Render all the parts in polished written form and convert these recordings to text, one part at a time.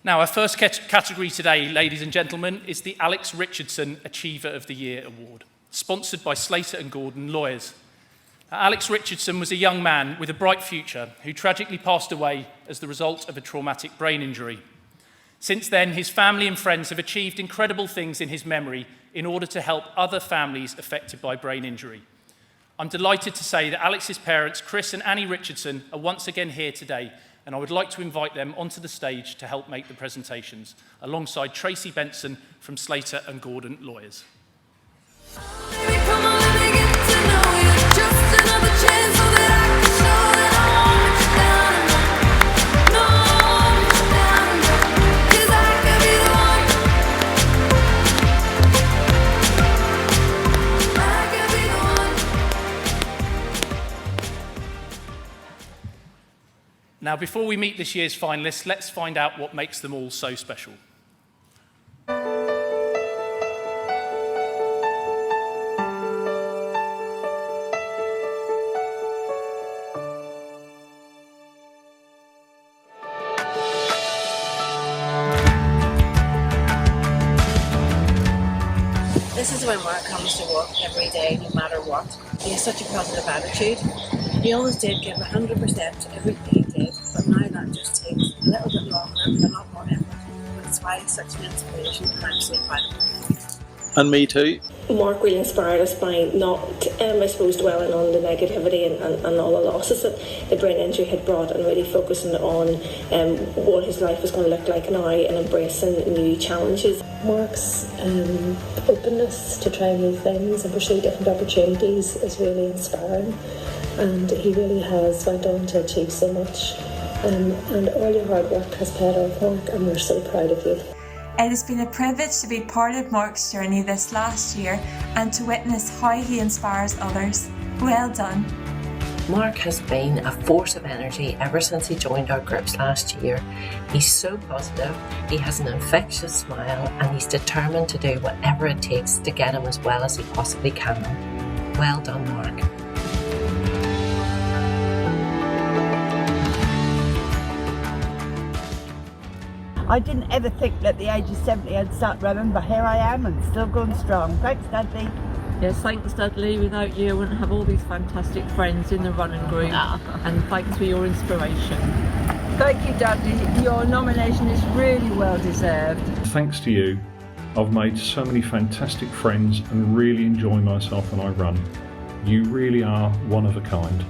Now, our first category today, ladies and gentlemen, is the Alex Richardson Achiever of the Year Award, sponsored by Slater and Gordon Lawyers. Alex Richardson was a young man with a bright future who tragically passed away as the result of a traumatic brain injury. Since then, his family and friends have achieved incredible things in his memory in order to help other families affected by brain injury. I'm delighted to say that Alex's parents, Chris and Annie Richardson, are once again here today, and I would like to invite them onto the stage to help make the presentations, alongside Tracy Benson from Slater and Gordon Lawyers. Now, before we meet this year's finalists, let's find out what makes them all so special. This is when Mark comes to work every day, no matter what. He has such a positive attitude. He always did give 100% everything he did, but now that just takes a little bit longer and a lot more effort. That's why he's such an inspiration, and I'm so proud of him. And me too. Mark really inspired us by not, I suppose, dwelling on the negativity and all the losses that the brain injury had brought, and really focusing on what his life was going to look like now and embracing new challenges. Mark's openness to try new things and pursue different opportunities is really inspiring, and he really has went on to achieve so much, and all your hard work has paid off, Mark, and we're so proud of you. It has been a privilege to be part of Mark's journey this last year and to witness how he inspires others. Well done. Mark has been a force of energy ever since he joined our groups last year. He's so positive, he has an infectious smile, and he's determined to do whatever it takes to get him as well as he possibly can. Well done, Mark. I didn't ever think that at the age of 70 I'd start running, but here I am and still going strong. Thanks, Dudley. Yes, thanks, Dudley. Without you, I wouldn't have all these fantastic friends in the running group. And thanks for your inspiration. Thank you, Dudley. Your nomination is really well deserved. Thanks to you, I've made so many fantastic friends and really enjoy myself when I run. You really are one of a kind.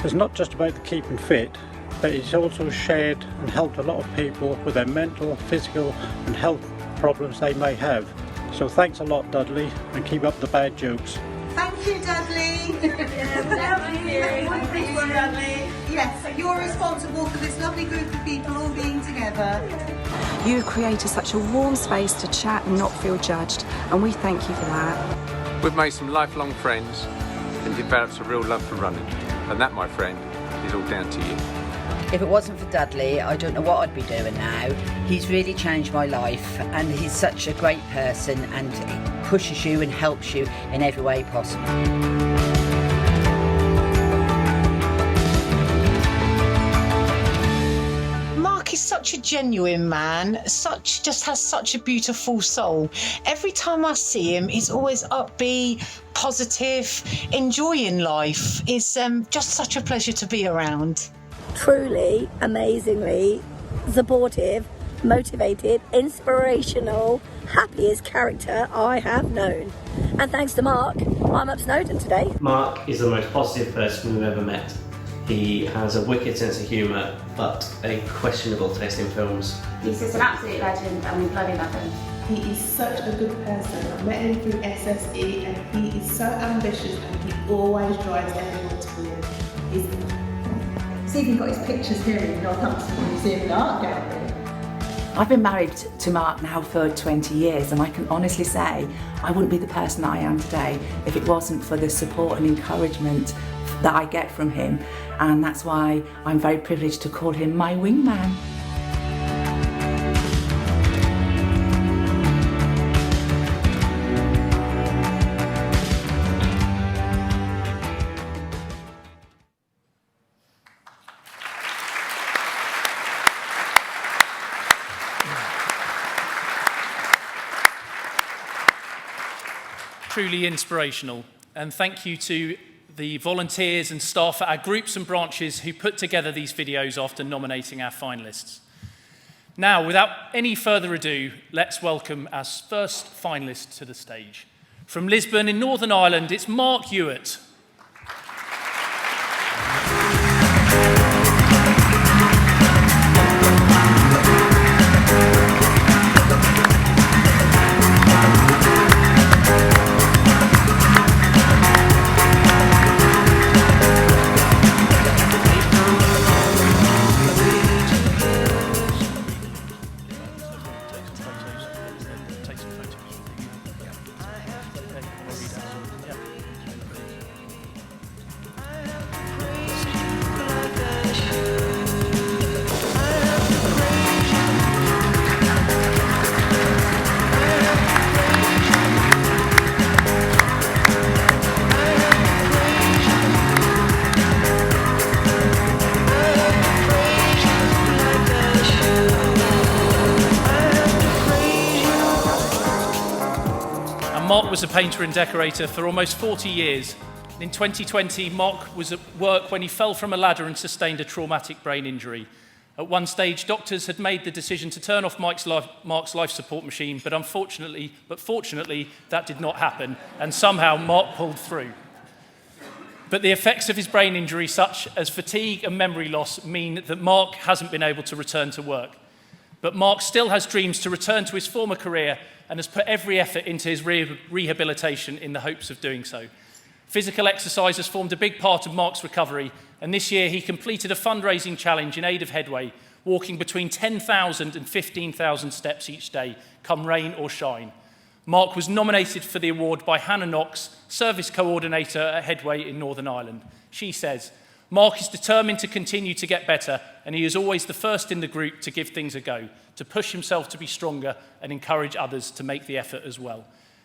It's not just about the keeping fit, but it's also shared and helped a lot of people with their mental, physical and health problems they may have. So thanks a lot, Dudley, and keep up the bad jokes. Thank you, Dudley. Thank you, Dudley. Yes, so you're responsible for this lovely group of people all being together. You have created such a warm space to chat and not feel judged, and we thank you for that. We've made some lifelong friends and developed a real love for running, and that, my friend, is all down to you. If it wasn't for Dudley, I don't know what I'd be doing now. He's really changed my life, and he's such a great person and pushes you and helps you in every way possible. Mark is such a genuine man, just has such a beautiful soul. Every time I see him, he's always upbeat, positive, enjoying life. It's just such a pleasure to be around. Truly, amazingly supportive, motivated, inspirational, happiest character I have known. And thanks to Mark, I'm up Snowdon today. Mark is the most positive person we've ever met. He has a wicked sense of humour, but a questionable taste in films. He's just an absolute legend and we bloody love him. He is such a good person. I met him through SSE and he is so ambitious and he always drives everyone to win. He's even got his pictures here in Northampton Museum and Art Gallery. I've been married to Mark now for 20 years and I can honestly say I wouldn't be the person I am today if it wasn't for the support and encouragement that I get from him, and that's why I'm very privileged to call him my wingman. truly inspirational. And thank you to the volunteers and staff at our groups and branches who put together these videos after nominating our finalists. Now, without any further ado, let's welcome our first finalist to the stage. From Lisbon in Northern Ireland, it's Mark Hewitt. Mark was a painter and decorator for almost 40 years. In 2020, Mark was at work when he fell from a ladder and sustained a traumatic brain injury. At one stage, doctors had made the decision to turn off Mark's life support machine, but fortunately, that did not happen, and somehow Mark pulled through. But the effects of his brain injury, such as fatigue and memory loss, mean that Mark hasn't been able to return to work. But Mark still has dreams to return to his former career and has put every effort into his rehabilitation in the hopes of doing so. Physical exercise has formed a big part of Mark's recovery, and this year he completed a fundraising challenge in aid of Headway, walking between 10,000 and 15,000 steps each day, come rain or shine. Mark was nominated for the award by Hannah Knox, Service Coordinator at Headway in Northern Ireland. She says, "Mark is determined to continue to get better, and he is always the first in the group to give things a go, to push himself to be stronger and encourage others to make the effort as well.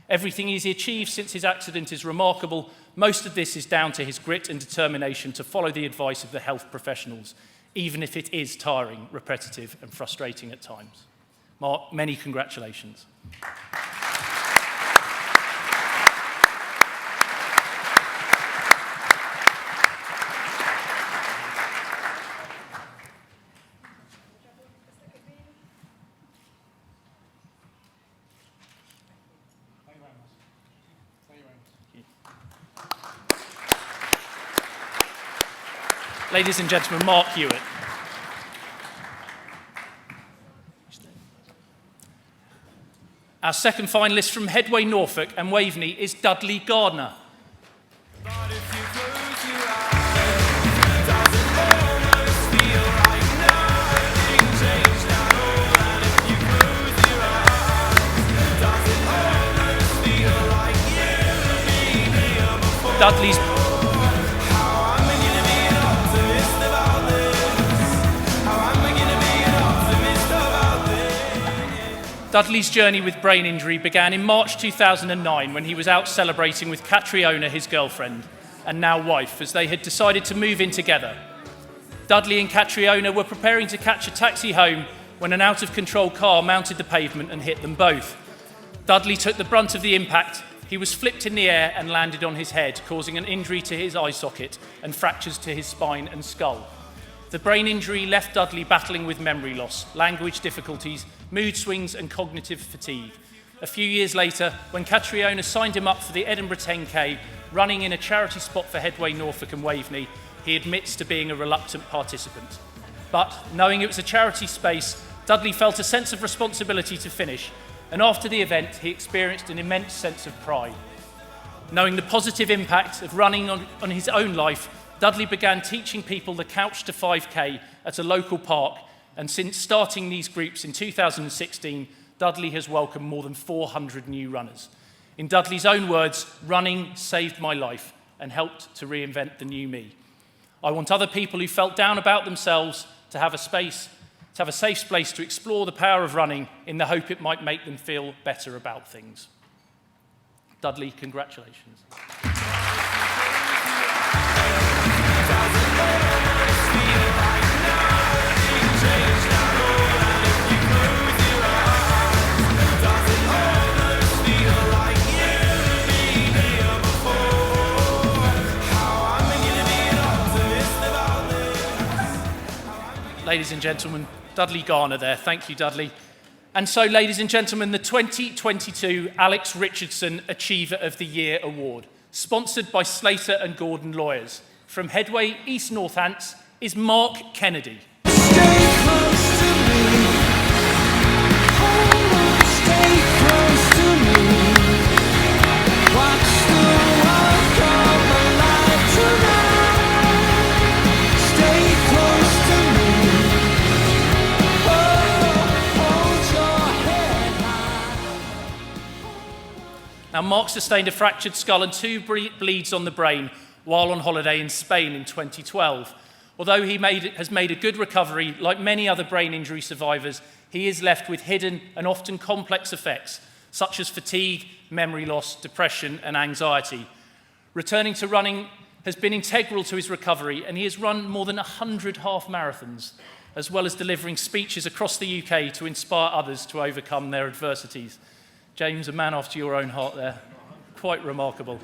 Everything he's achieved since his accident is remarkable. Most of this is down to his grit and determination to follow the advice of the health professionals, even if it is tiring, repetitive and frustrating at times." Mark, many congratulations. Ladies and gentlemen, Mark Hewitt. Our second finalist from Headway, Norfolk and Waveney is Dudley Gardner. Dudley's journey with brain injury began in March 2009 when he was out celebrating with Catriona, his girlfriend, and now wife, as they had decided to move in together. Dudley and Catriona were preparing to catch a taxi home when an out-of-control car mounted the pavement and hit them both. Dudley took the brunt of the impact. He was flipped in the air and landed on his head, causing an injury to his eye socket and fractures to his spine and skull. The brain injury left Dudley battling with memory loss, language difficulties, mood swings and cognitive fatigue. A few years later, when Catriona signed him up for the Edinburgh 10K, running in a charity spot for Headway, Norfolk and Waveney, he admits to being a reluctant participant. But, knowing it was a charity space, Dudley felt a sense of responsibility to finish, and after the event, he experienced an immense sense of pride. Knowing the positive impact of running on his own life, Dudley began teaching people the Couch to 5K at a local park, and since starting these groups in 2016, Dudley has welcomed more than 400 new runners. In Dudley's own words, running saved my life and helped to reinvent the new me. I want other people who felt down about themselves to have a safe space to explore the power of running in the hope it might make them feel better about things. Dudley, congratulations. Ladies and gentlemen, Dudley Garner there. Thank you, Dudley. And so, ladies and gentlemen, the 2022 Alex Richardson Achiever of the Year Award, sponsored by Slater and Gordon Lawyers. From Headway, East Northants, is Mark Kennedy. Now, Mark sustained a fractured skull and 2 bleeds on the brain while on holiday in Spain in 2012. Although he has made a good recovery, like many other brain injury survivors, he is left with hidden and often complex effects, such as fatigue, memory loss, depression, and anxiety. Returning to running has been integral to his recovery, and he has run more than 100 half marathons, as well as delivering speeches across the UK to inspire others to overcome their adversities. James, a man after your own heart there. Quite remarkable.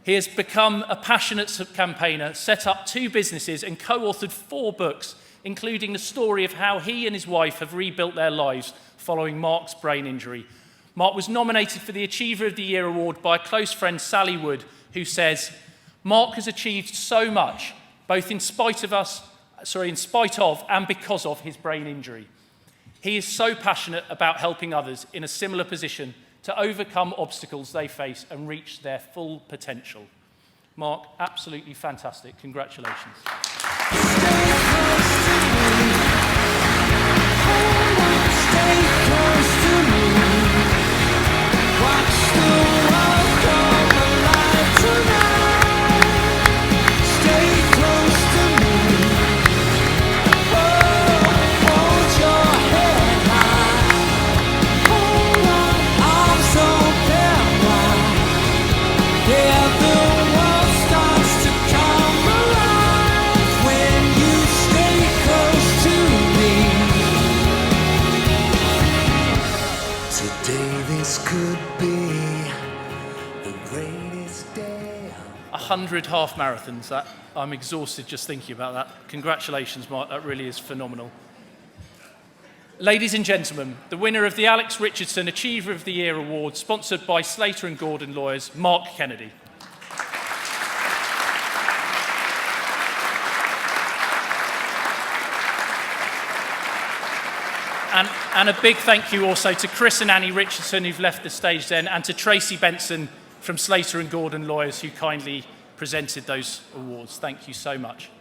He has become a passionate campaigner, set up 2 businesses and co-authored 4 books, including the story of how he and his wife have rebuilt their lives following Mark's brain injury. Mark was nominated for the Achiever of the Year award by a close friend, Sally Wood, who says, "Mark has achieved so much, both in spite of and because of his brain injury. He is so passionate about helping others in a similar position to overcome obstacles they face and reach their full potential." Mark, absolutely fantastic. Congratulations. This could be the greatest day. 100 half marathons. I'm exhausted just thinking about that. Congratulations, Mark. That really is phenomenal. Ladies and gentlemen, the winner of the Alex Richardson Achiever of the Year Award, sponsored by Slater and Gordon Lawyers, Mark Kennedy. And a big thank you also to Chris and Annie Richardson, who've left the stage then, and to Tracy Benson from Slater and Gordon Lawyers, who kindly presented those awards. Thank you so much.